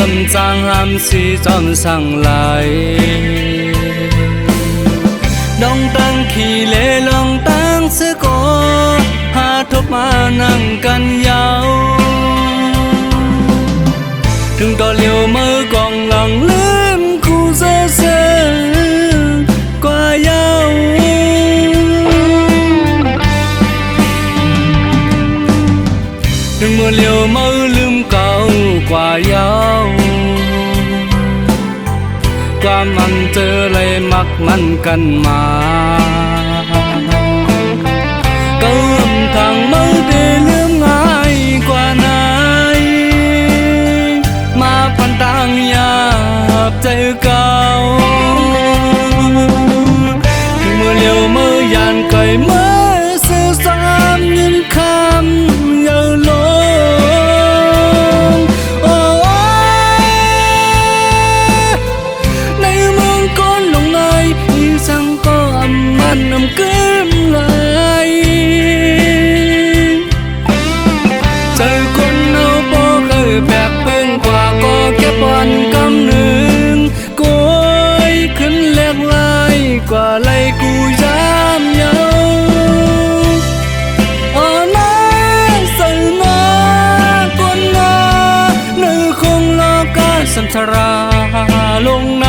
âm trang ham si tròn sang lại đông tăng khi lệ lòng tăng sẽ có hà thúc mà năng căn nhau đừng tỏ liều mơ còn lặng lem khu dơ sơ qua nhau đừng mơ liều mơ lưng cầu qua nhau quaมันเจอเลยมักมันกันมาเกิมทางเมื่อได้เลื่อมง่ายกว่าไหนมาพันต่างหยาบใจเก่าถึงเมื่อเลี้ยวเมื่อยานไกลเมื่อสื่อสารยินคำเยอะลงมันนำขึ้นเลยเจอคนเอาโปเคยแบกเพิ่งกว่าก็แค่ปอนกำหนึ่งก้อยขึ้นเล็กลายกว่าไรกูย้ำเยาอ๋อนะสั่งนาคนนาเนื้อคงรอการสัมสราลงใน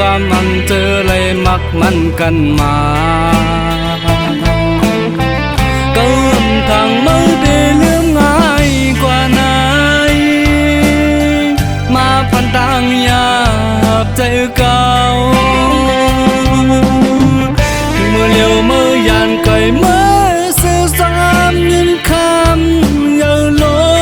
ความมันเจอเลยมักมันกันมาเกิมทางเมื่อได้เลื่อมง่ายกว่าไหนมาพันต่างหยาบใจเก่าถึงเมื่อเลี้ยวเมื่อยานไกลเมื่อสื่อสารยินคำเยอะลง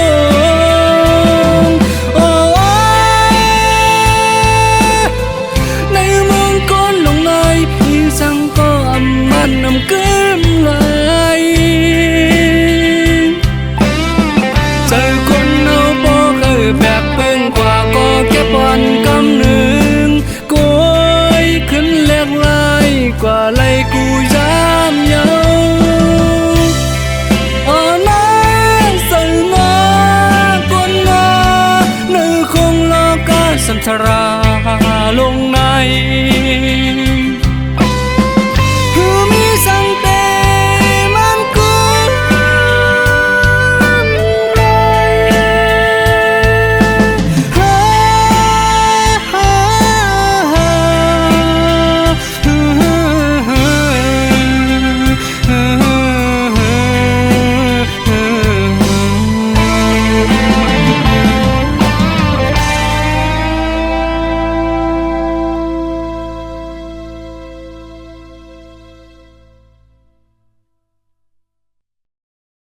มันนำขึ้นเลยเจอคนเอาโปเคยแบกเพิ่งกว่าก็แค่ปอนกำหนึ่งก้อยขึ้นเล็กลายกว่าไรกูย้ำเยาอ๋อนะสั่งนาคนนาเนื้อคงรอการสัมสราลงใน